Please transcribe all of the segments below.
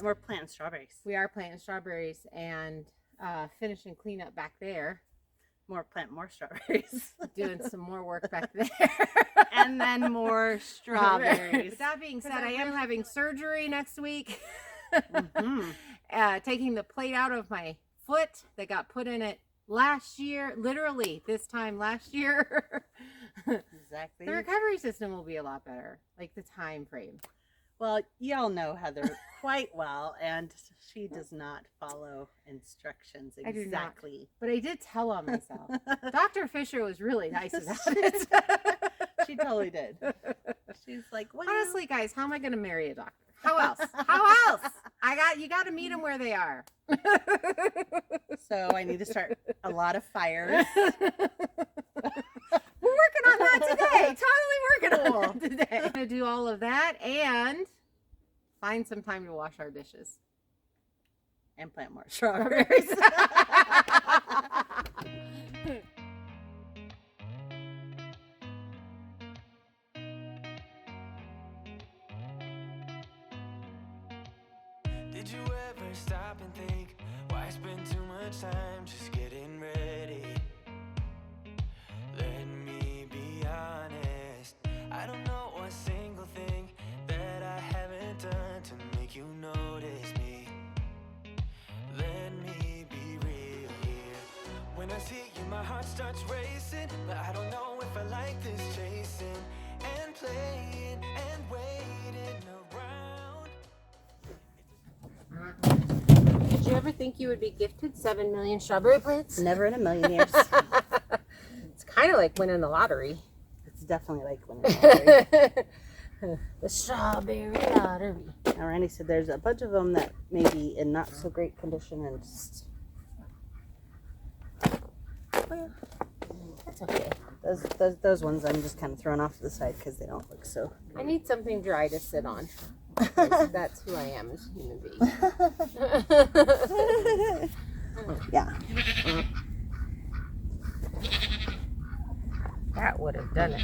And we're planting strawberries. We are planting strawberries and finishing cleanup back there. Planting more strawberries. Doing some more work back there. And then more strawberries. That being said, I am having surgery next week. Mm-hmm. Taking the plate out of my foot that got put in it last year, literally this time last year. Exactly. The recovery system will be a lot better, like the time frame. Well, y'all know Heather quite well, and she does not follow instructions exactly. I do not, but I did tell on myself. Dr. Fisher was really nice about it. She totally did. She's like, well, honestly, guys, how am I going to marry a doctor? How else? How else? You got to meet them where they are. So I need to start a lot of fires. We're working on that today. Totally working on that today. I'm going to do all of that and find some time to wash our dishes. And plant more strawberries. Did you ever stop and think, why spend too much time just getting ready? Let me be honest, I don't know one single thing that I haven't done to make you notice me. Let me be real here. When I see you, my heart starts racing, but I don't know if I like this chasing and playing and waiting around. Did you ever think you would be gifted 7 million strawberry plants? Never in a million years. It's kind of like winning the lottery. It's definitely like winning the lottery. The strawberry lottery. Now, Randy said there's a bunch of them that may be in not so great condition and just... Well, that's okay. Those ones I'm just kind of throwing off to the side because they don't look so... I need something dry to sit on. That's who I am as a human being. Yeah. That would have done it.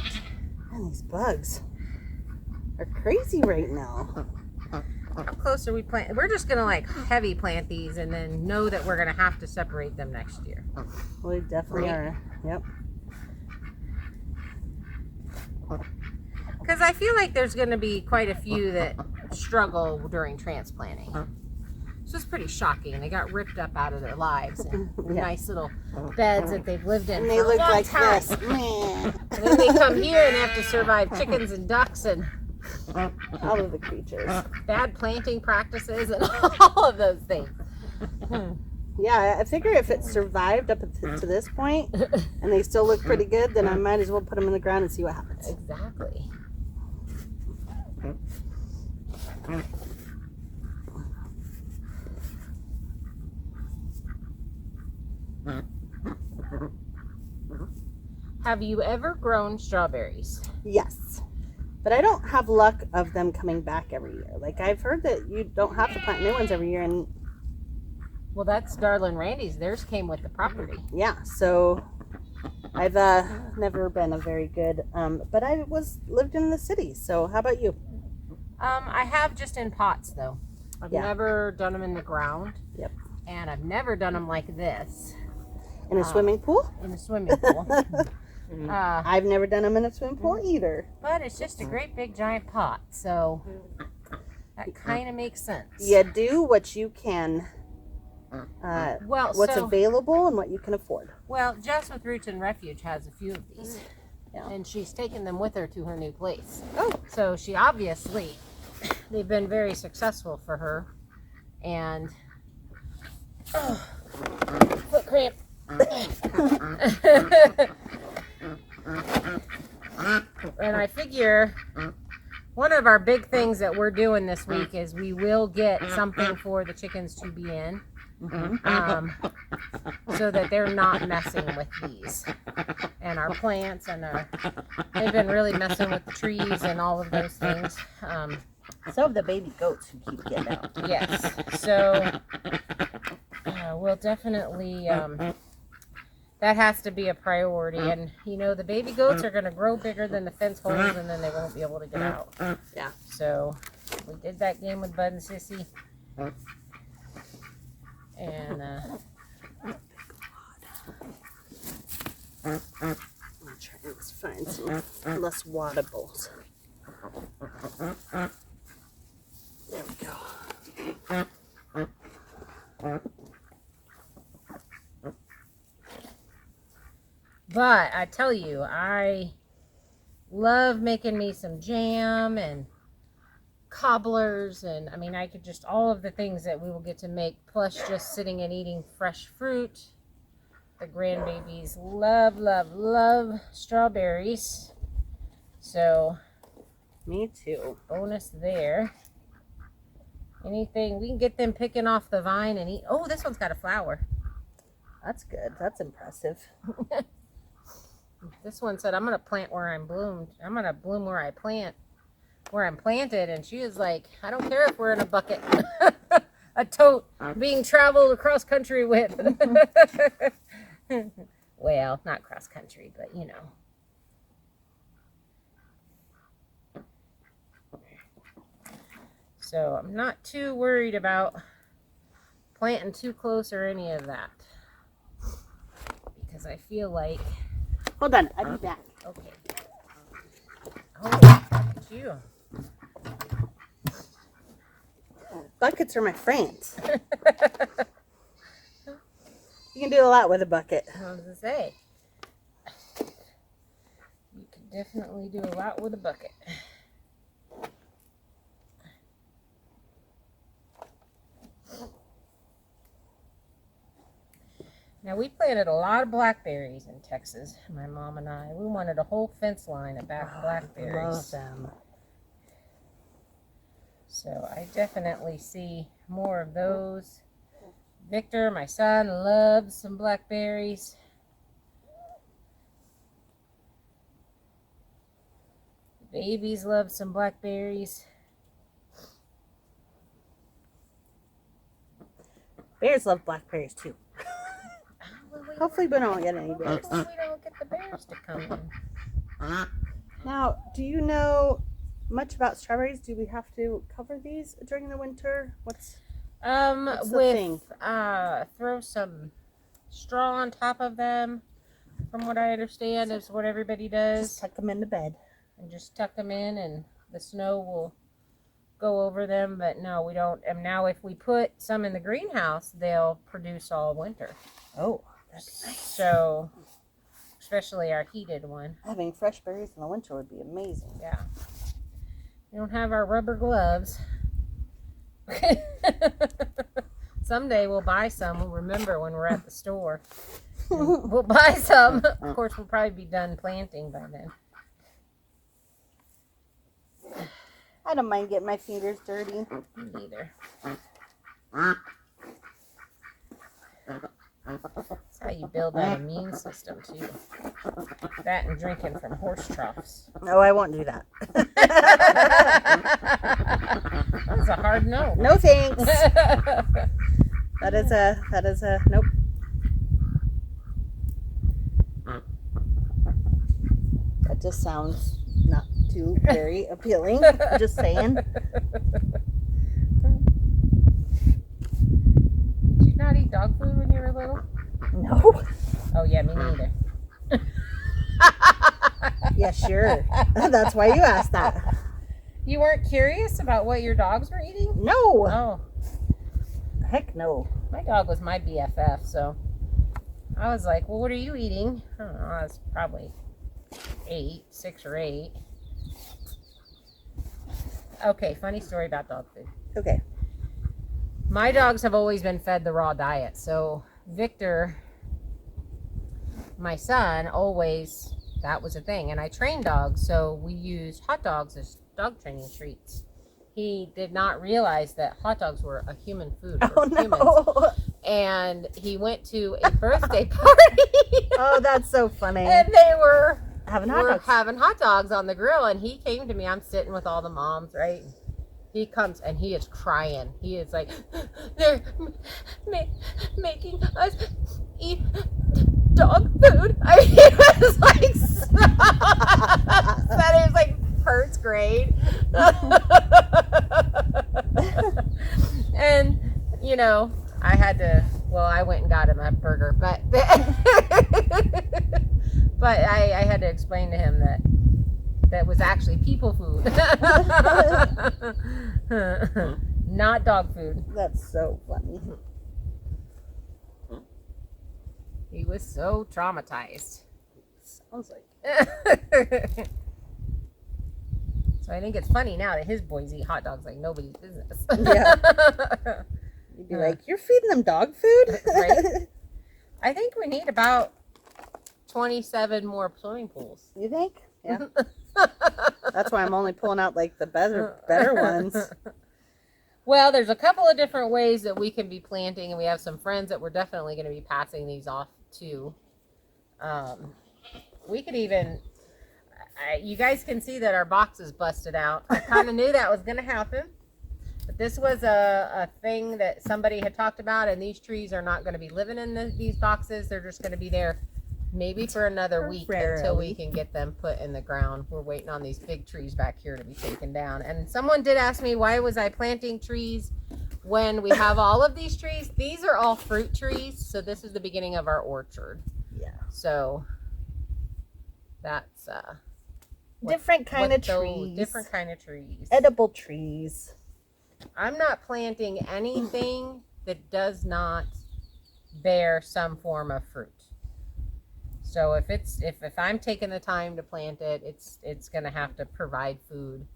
Man, these bugs are crazy right now. How close are we planting? We're just going to like heavy plant these and then know that we're going to have to separate them next year. We definitely are. Yep. Because I feel like there's going to be quite a few that struggle during transplanting. So it's pretty shocking. They got ripped up out of their lives and nice little beds that they've lived in And for they a look long like time. this. Man. And then they come here and have to survive chickens and ducks and All of the creatures. bad planting practices and all of those things. Yeah, I figure if it survived up to this point and they still look pretty good, then I might as well put them in the ground and see what happens. Exactly. Have you ever grown strawberries? Yes. But I don't have luck of them coming back every year. Like, I've heard that you don't have to plant new ones every year. And Well, that's Darlin Randy's. Theirs came with the property. yeah, so I've never been a very good, but I lived in the city. So how about you? I have just in pots, though. I've never done them in the ground. Yep. And I've never done them like this. In a swimming pool? In a swimming pool. I've never done them in a swimming pool either. But it's just a great big giant pot, so that kind of makes sense. You do what you can, what's available and what you can afford. Well, Jess with Roots and Refuge has a few of these. Yeah. And she's taken them with her to her new place. Oh. So she obviously, they've been very successful for her. And, foot cramp. And I figure one of our big things that we're doing this week is we will get something for the chickens to be in, so that they're not messing with these and our plants, and they've been really messing with the trees and all of those things. So have the baby goats who keep getting out. Yes, so we'll definitely, that has to be a priority. And, you know, the baby goats are going to grow bigger than the fence holes, and then they won't be able to get out. Yeah. So we did that game with Bud and Sissy. And I'm trying to find some less wattables. There we go. but I tell you, I love making me some jam and cobblers, and I mean, I could just all of the things that we will get to make, plus just sitting and eating fresh fruit. The grandbabies love strawberries, so Me too. bonus there. Anything we can get them picking off the vine and eat. Oh, this one's got a flower. That's good. That's impressive. This one said, I'm gonna plant where I'm bloomed. I'm gonna bloom where I plant, where I'm planted. And she was like, I don't care if we're in a bucket, a tote being traveled across country with. Well, not cross country, but you know. So I'm not too worried about planting too close or any of that, because I feel like, Hold on. I'll be back. okay. Oh, look at you. Buckets are my friends. You can do a lot with a bucket. I was gonna say, you can definitely do a lot with a bucket. Now, we planted a lot of blackberries in Texas, my mom and I. We wanted a whole fence line of blackberries. Love them. So I definitely see more of those. Victor, my son, loves some blackberries. The babies love some blackberries. Bears love blackberries too. Hopefully we don't get any bears. Hopefully we don't get the bears to come in. Now, do you know much about strawberries? Do we have to cover these during the winter? What's the thing? Throw some straw on top of them, from what I understand, is what everybody does. Just tuck them into bed. And just tuck them in, and the snow will go over them. But no, we don't. And now if we put some in the greenhouse, they'll produce all winter. Oh, that's nice. So, especially our heated one. Having fresh berries in the winter would be amazing. Yeah. We don't have our rubber gloves. Someday we'll buy some. We'll remember when we're at the store. We'll buy some. Of course, we'll probably be done planting by then. I don't mind getting my fingers dirty. Me neither. That's how you build that immune system, too. That and drinking from horse troughs. No, I won't do that. That's a hard no. No thanks. That is a nope. That just sounds not too very appealing. Just saying. Did you not eat dog food when you were little? No. Oh yeah, me neither. Yeah, sure. That's why you asked that. You weren't curious about what your dogs were eating? No. Oh, Heck no. my dog was my BFF, so I was like, well, what are you eating? I don't know, I was probably 6 or 8. Okay, funny story about dog food. Okay. My dogs have always been fed the raw diet, so Victor, my son, always, that was a thing. And I train dogs, so we use hot dogs as dog training treats. He did not realize that hot dogs were a human food for humans. And he went to a birthday party. Oh, that's so funny. And they were having hot dogs on the grill. And he came to me. I'm sitting with all the moms, right? He comes and he is crying. He is like, they're making us eat dog food. I mean, he was like, said it was like first grade. And I had to, I went and got him a burger, but I had to explain to him that was actually people food. Not dog food. That's so funny. He was so traumatized. Sounds like. So I think it's funny now that his boys eat hot dogs like nobody's business. Yeah. You'd be like, you're feeding them dog food? Right? I think we need about 27 more swimming pools. You think? Yeah. That's why I'm only pulling out like the better ones. Well, there's a couple of different ways that we can be planting, and we have some friends that we're definitely going to be passing these off to. We could even, you guys can see that our box is busted out. I kind of knew that was going to happen. But this was a thing that somebody had talked about, and these trees are not going to be living in these boxes. They're just going to be there maybe for another week until we can get them put in the ground. We're waiting on these big trees back here to be taken down. And someone did ask me, why was I planting trees when we have all of these trees? These are all fruit trees, so this is the beginning of our orchard. Yeah. So that's different kind of trees. Different kind of trees. Edible trees. I'm not planting anything that does not bear some form of fruit. So if I'm taking the time to plant it, it's going to have to provide food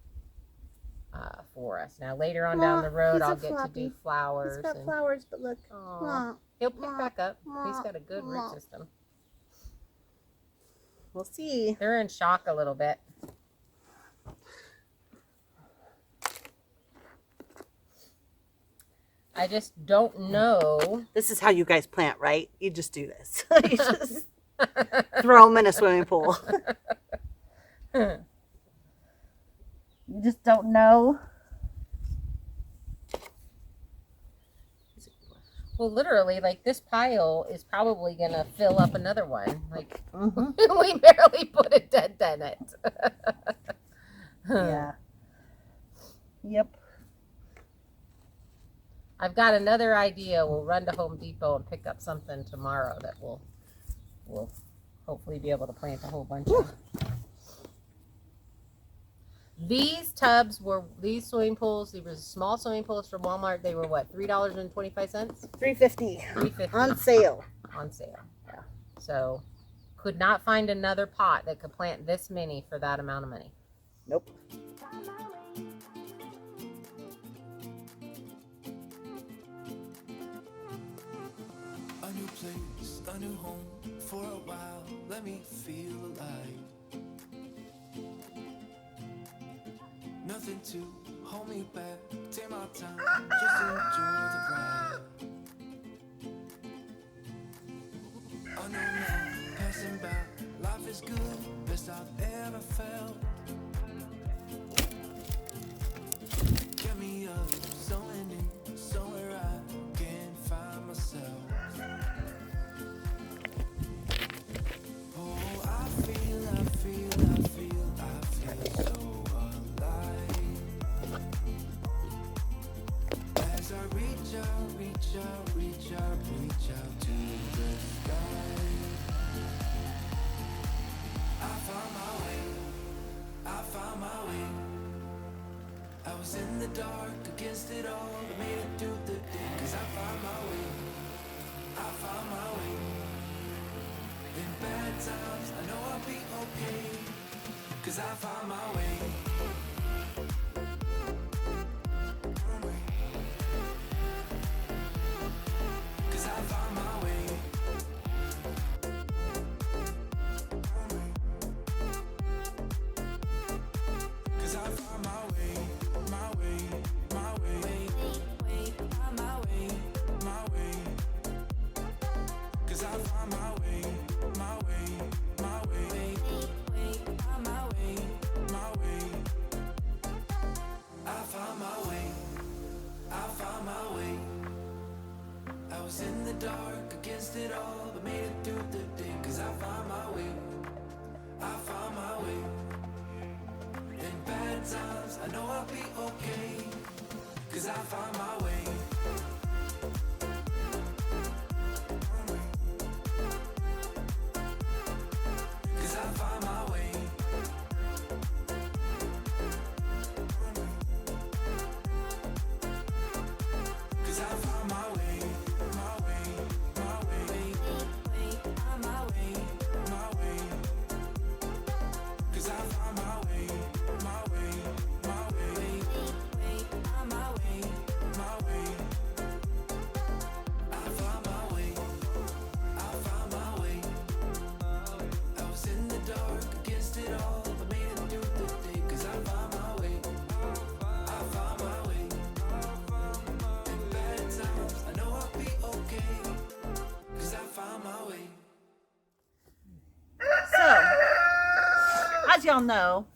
for us. Now later on down the road, I'll get to do flowers. He's got flowers, but look. He'll pick back up. He's got a good root system. We'll see. They're in shock a little bit. I just don't know. This is how you guys plant, right? You just do this. You just throw them in a swimming pool. You just don't know. Well, literally, like this pile is probably going to fill up another one. Like, we barely put a dent in it. Yeah. Yep. I've got another idea. We'll run to Home Depot and pick up something tomorrow that we'll hopefully be able to plant a whole bunch of. These swimming pools, these were small swimming pools from Walmart. They were what, $3.25? $3.50 on sale. On sale. Yeah. So could not find another pot that could plant this many for that amount of money. Nope. A new place, a new home. For a while, let me feel alive. Nothing to hold me back. Take my time, just enjoy the ride. I know now, passing by. Life is good, best I've ever felt. Get me up, somewhere new, somewhere I can find myself. Oh, I feel so alive. As I reach out to the sky. I found my way. I was in the dark against it all, but made it through the day. 'Cause I found my way. In bad times, I know I'll be okay. 'Cause I found my way. 'Cause I found my way. 'Cause I found my way, my way, my way, my way, my way. 'Cause I found my way, my way, my way, my way, my way. I found my way, I found my way. I was in the dark against it all, but made it through the day. 'Cause I found my way, I found my way. In bad times, I know I'll be okay. 'Cause I found my way. as y'all know,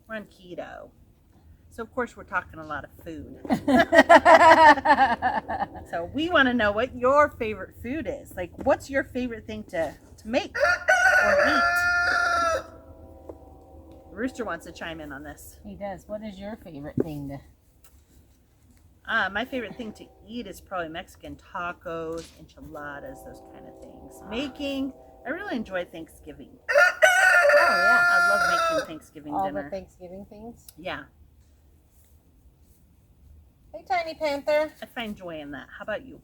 we're on keto. So, of course, we're talking a lot of food. So, we want to know what your favorite food is. Like, what's your favorite thing to make or eat? Rooster wants to chime in on this. He does. What is your favorite thing to... My favorite thing to eat is probably Mexican tacos, enchiladas, those kind of things. I really enjoy Thanksgiving. Oh, yeah. I love making Thanksgiving All dinner. the Thanksgiving things? Yeah, Hey, Tiny Panther. I find joy in that. How about you?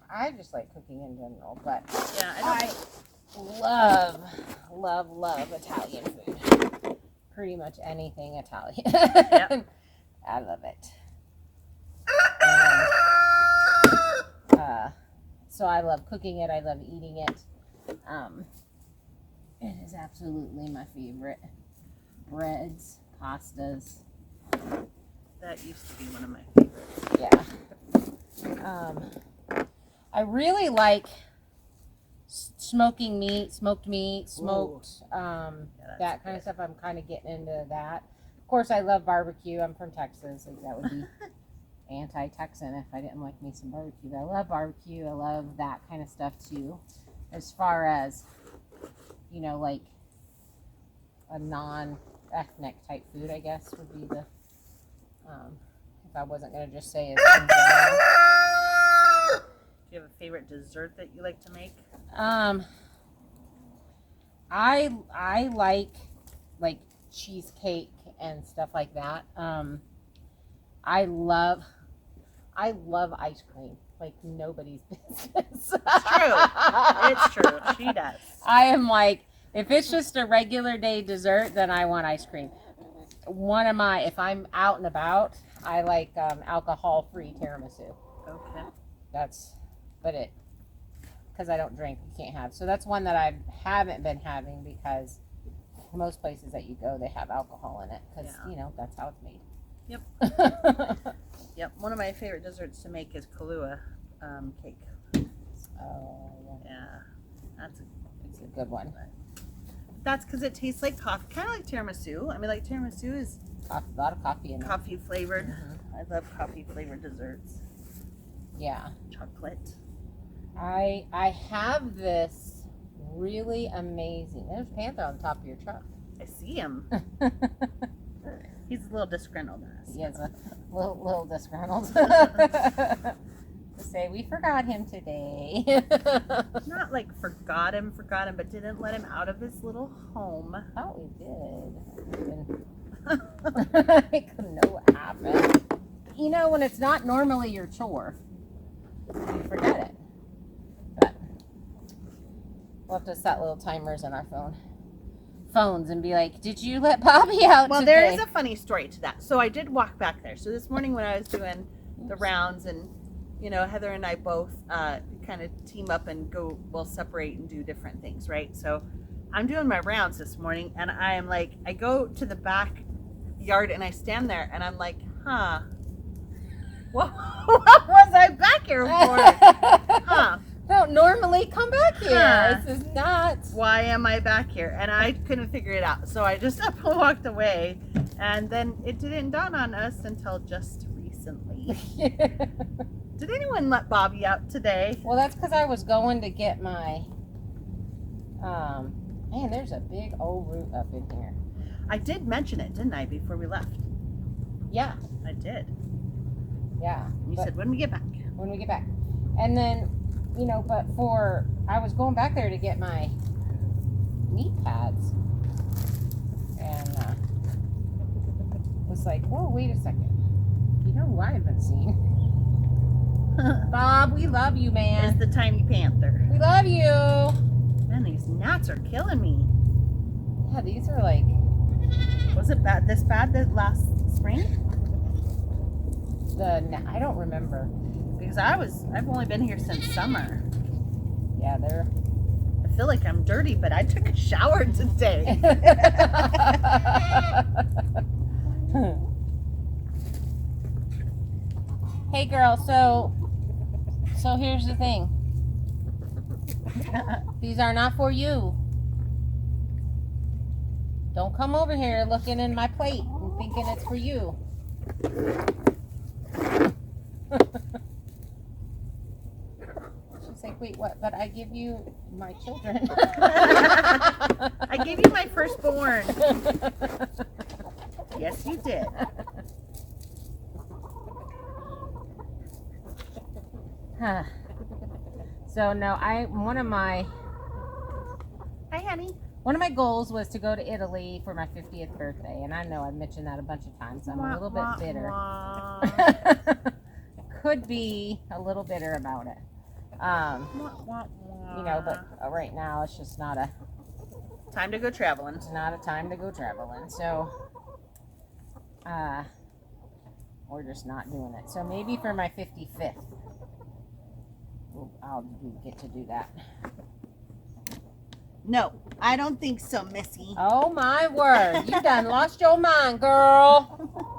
I just like cooking in general, but Yeah, I love Italian food. Pretty much anything Italian. Yep. I love it. So I love cooking it. I love eating it. It is absolutely my favorite. Breads, pastas. That used to be one of my favorites. Yeah. I really like smoking meat, smoked meat, smoked, that kind of stuff. I'm kind of getting into that. Of course, I love barbecue. I'm from Texas. Like, that would be anti-Texan if I didn't like me some barbecue. But I love barbecue. I love that kind of stuff too. As far as, you know, like a non-ethnic type food, I guess, would be the, if I wasn't going to just say it. In general. Do you have a favorite dessert that you like to make? I like cheesecake and stuff like that. I love ice cream like nobody's business. It's true. She does. I am like, if it's just a regular day dessert, then I want ice cream. If I'm out and about, I like alcohol-free tiramisu. Okay. Because I don't drink, you can't have. So that's one that I haven't been having because most places that you go, they have alcohol in it because, you know, that's how it's made. Yep. Yep. One of my favorite desserts to make is Kahlua cake. Oh, Yeah. it's a good one. That's because it tastes like coffee, kind of like tiramisu. I mean, like tiramisu is A lot of coffee in it. coffee flavored. Mhm. I love coffee flavored desserts. Yeah. Chocolate. I have this really amazing. There's Panther on the top of your truck. I see him. He's a little disgruntled. He is a little disgruntled. To say we forgot him today. Not like forgot him, but didn't let him out of his little home. Oh, we did. I couldn't know what happened. You know, when it's not normally your chore, you forget it. But we'll have to set little timers on our phones and be like, did you let Bobby out Well, today? there is a funny story to that. So I did walk back there. So this morning when I was doing the rounds and, you know, Heather and I both kind of team up and we'll separate and do different things, right? So I'm doing my rounds this morning and I am like, I go to the back yard and I stand there and I'm like, what was I back here for? Don't normally come back here. This is not. Why am I back here? And I couldn't figure it out. So I just up and walked away. And then it didn't dawn on us until just recently. Did anyone let Bobby out today? Well, that's because I was going to get my. Man, there's a big old root up in here. I did mention it, didn't I, before we left? Yeah. I did. Yeah. You said when we get back. When we get back. And then, you know, I was going back there to get my meat pads. And was like, whoa, wait a second. You know who I haven't seen? Bob, we love you, man. There's the tiny panther. We love you. Man, these gnats are killing me. Yeah, these are like. Was it this bad last spring? I don't remember. Because I've only been here since summer. Yeah, they're. I feel like I'm dirty, but I took a shower today. Hey girl, so here's the thing. These are not for you. Don't come over here looking in my plate and thinking it's for you. She's like, wait, what? But I give you my children. I gave you my firstborn. Yes, you did. So no, one of my Hi, honey. goals was to go to Italy for my 50th birthday, and I know I've mentioned that a bunch of times. I'm a little bit bitter. Could be a little bitter about it. You know, but right now it's just not a time to go traveling. It's not a time to go traveling. So we're just not doing it. So maybe for my 55th, I'll get to do that. No, I don't think so, Missy. Oh my word. You done lost your mind, girl.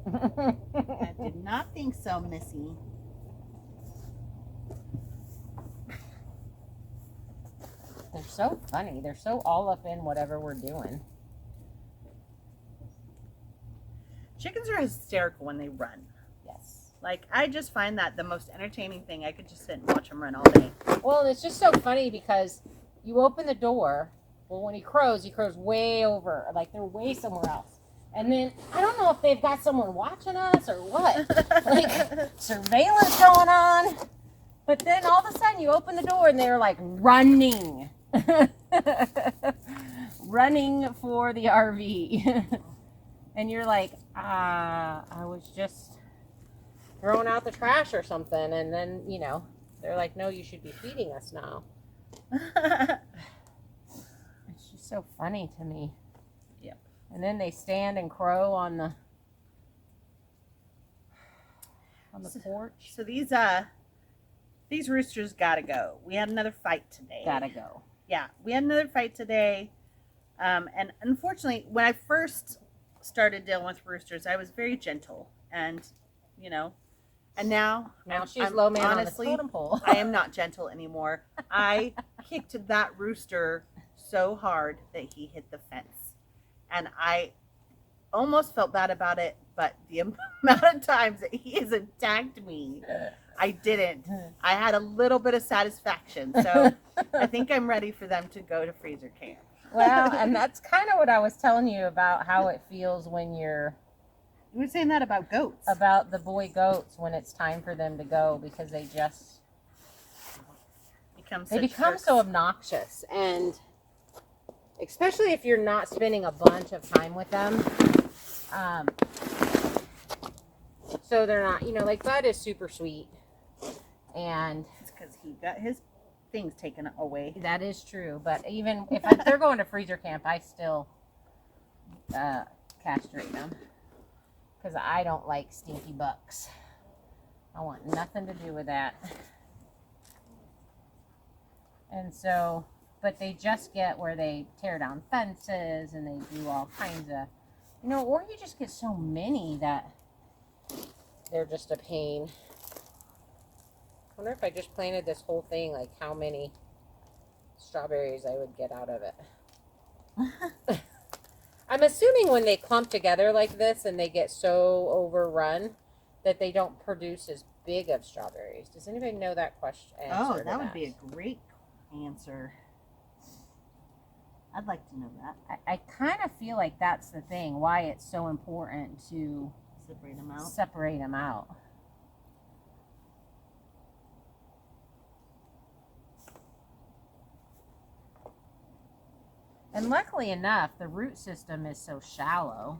I did not think so, Missy. They're so funny. They're so all up in whatever we're doing. Chickens are hysterical when they run. Yes. Like, I just find that the most entertaining thing. I could just sit and watch them run all day. Well, it's just so funny because you open the door. Well, when he crows way over. Like, they're way somewhere else. And then, I don't know if they've got someone watching us or what. Like, surveillance going on. But then all of a sudden you open the door and they're like running. Running for the RV. And you're like, I was just throwing out the trash or something. And then, you know, they're like, no, you should be feeding us now. It's just so funny to me. Yep. And then they stand and crow on the porch. So these roosters gotta go. We had another fight today. Gotta go. Yeah, we had another fight today. And unfortunately, when I first started dealing with roosters, I was very gentle. And, you know, and now she's low man honestly, on the totem pole. I am not gentle anymore. I kicked that rooster so hard that he hit the fence. And I almost felt bad about it, but the amount of times that he has attacked me, I didn't. I had a little bit of satisfaction. So I think I'm ready for them to go to freezer camp. Well, and that's kind of what I was telling you about how it feels when you're... You were saying that about goats. About the boy goats when it's time for them to go because they just... become so obnoxious. And especially if you're not spending a bunch of time with them. So they're not, you know, like Bud is super sweet. And it's because he got his things taken away. That is true. But even if they're going to freezer camp, I still castrate them. Because I don't like stinky bucks. I want nothing to do with that. And so, but they just get where they tear down fences and they do all kinds of, you know, or you just get so many that they're just a pain. I wonder if I just planted this whole thing, like how many strawberries I would get out of it. I'm assuming when they clump together like this and they get so overrun that they don't produce as big of strawberries. Does anybody know that question? Oh, that would be a great answer. I'd like to know that. I kind of feel like that's the thing, why it's so important to separate them out. And luckily enough, the root system is so shallow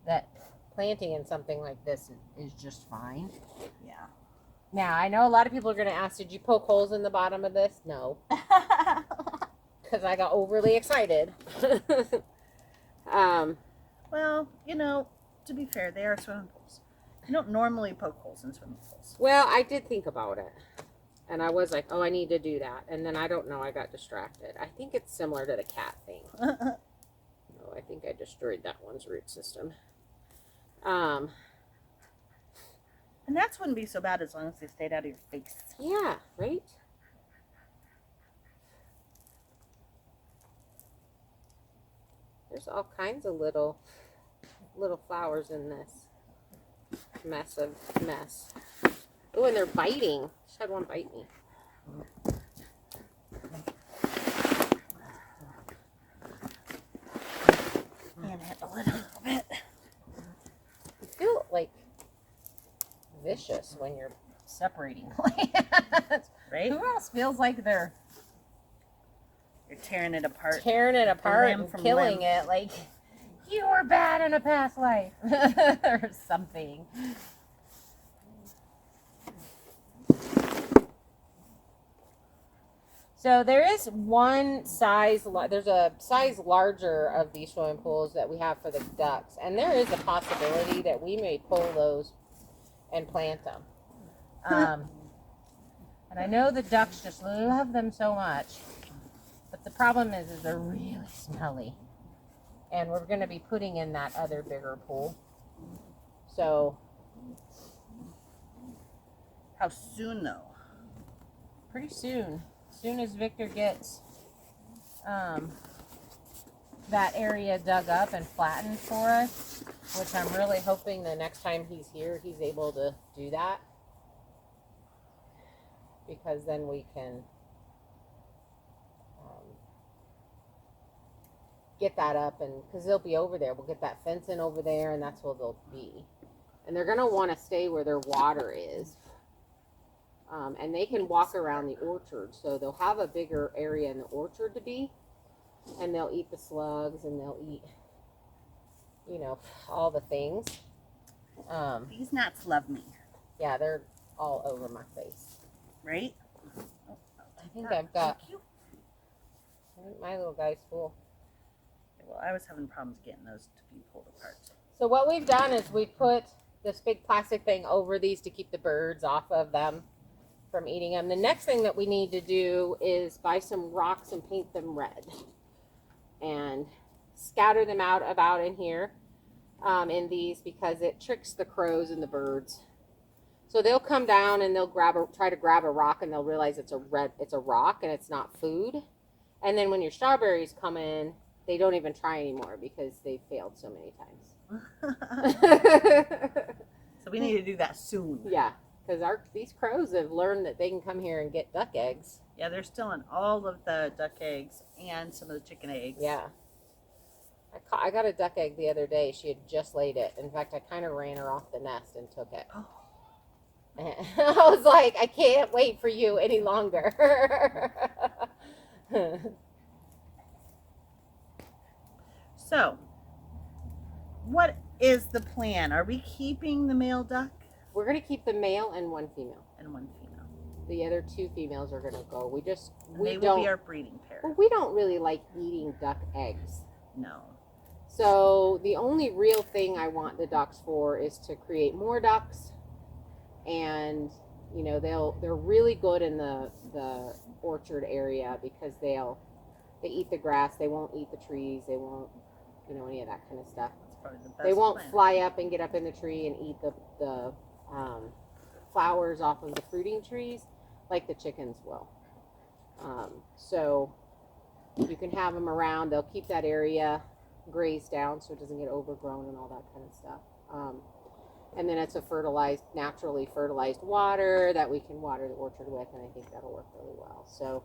that planting in something like this is just fine. Yeah. Now, I know a lot of people are going to ask, did you poke holes in the bottom of this? No. Because I got overly excited. Well, you know, to be fair, they are swimming pools. You don't normally poke holes in swimming pools. Well, I did think about it. And I was like, oh, I need to do that. And then I don't know, I got distracted. I think it's similar to the cat thing. No, I think I destroyed that one's root system. And that wouldn't be so bad as long as they stayed out of your face. Yeah, right? There's all kinds of little flowers in this mess. Oh, and they're biting. Just had one bite me. And hit a little bit. You feel like vicious when you're separating plants. Right? Who else feels like they're You're tearing it apart. and limb from killing limb. it? Like, you were bad in a past life. Or something. So there is one size, there's a size larger of these swimming pools that we have for the ducks. And there is a possibility that we may pull those and plant them. And I know the ducks just love them so much. But the problem is they're really smelly. And we're going to be putting in that other bigger pool. So. How soon though? Pretty soon. As soon as Victor gets that area dug up and flattened for us, which I'm really hoping the next time he's here, he's able to do that. Because then we can get that up, and because they'll be over there. We'll get that fence in over there, and that's where they'll be. And they're going to want to stay where their water is. And they can walk around the orchard, so they'll have a bigger area in the orchard to be, and they'll eat the slugs, and they'll eat, you know, all the things. These gnats love me. Yeah, they're all over my face. Right? I think I've got, I think my little guy's full. Well, I was having problems getting those to be pulled apart. So what we've done is we put this big plastic thing over these to keep the birds off of them from eating them. The next thing that we need to do is buy some rocks and paint them red and scatter them out about in here in these, because it tricks the crows and the birds. So they'll come down and they'll try to grab a rock, and they'll realize it's a rock and it's not food. And then when your strawberries come in, they don't even try anymore because they failed so many times. So we need to do that soon. Yeah, because these crows have learned that they can come here and get duck eggs. Yeah, they're stealing all of the duck eggs and some of the chicken eggs. Yeah. I got a duck egg the other day. She had just laid it. In fact, I kind of ran her off the nest and took it. Oh. I was like, I can't wait for you any longer. So, what is the plan? Are we keeping the male duck? We're going to keep the male and one female. And one female. The other two females are going to go. They will be our breeding pair. Well, we don't really like eating duck eggs. No. So the only real thing I want the ducks for is to create more ducks. And, you know, they're really good in the orchard area because they eat the grass. They won't eat the trees. They won't, you know, any of that kind of stuff. That's probably the best They won't plan. fly up and get up in the tree and eat the flowers off of the fruiting trees like the chickens will. So you can have them around. They'll keep that area grazed down so it doesn't get overgrown and all that kind of stuff. And then it's a naturally fertilized water that we can water the orchard with, and I think that'll work really well. So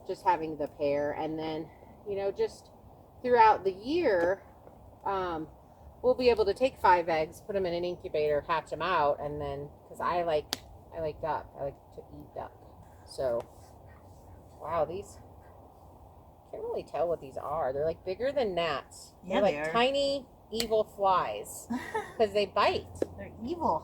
just having the pair, and then, you know, just throughout the year, we'll be able to take 5 eggs, put them in an incubator, hatch them out, and then, because I like duck. I like to eat duck. So, wow, these, can't really tell what these are. They're like bigger than gnats. Yeah, They're they like are. tiny evil flies because they bite. They're evil.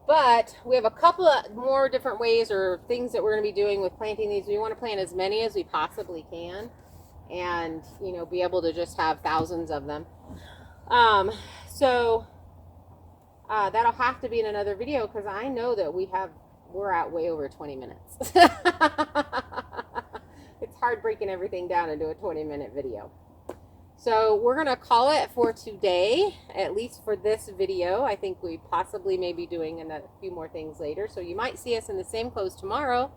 But we have a couple of more different ways or things that we're going to be doing with planting these. We want to plant as many as we possibly can, and, you know, be able to just have thousands of them. So that'll have to be in another video, because I know that we're at way over 20 minutes. It's hard breaking everything down into a 20-minute video. So we're going to call it for today, at least for this video. I think we possibly may be doing a few more things later. So you might see us in the same clothes tomorrow,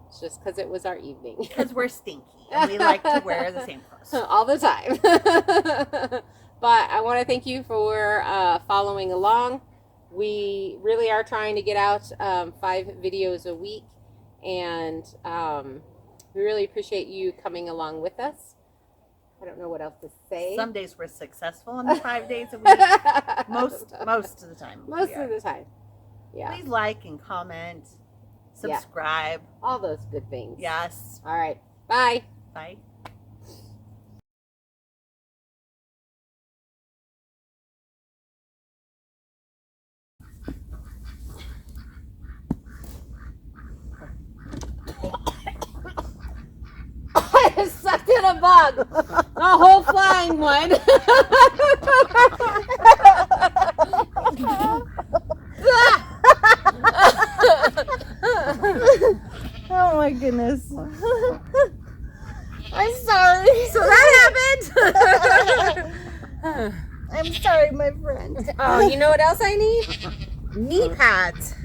It's just because it was our evening. Because we're stinky and we like to wear the same clothes. All the time. But I want to thank you for following along. We really are trying to get out 5 videos a week, and we really appreciate you coming along with us. I don't know what else to say. Some days we're successful in the 5 days a week. Most of the time. Most of the time. Yeah. Please like and comment, subscribe. All those good things. Yes. All right. Bye. Bye. I sucked in a bug. A whole flying one. Oh my goodness. I'm sorry. So that happened. I'm sorry, my friend. Oh, you know what else I need? Knee pads.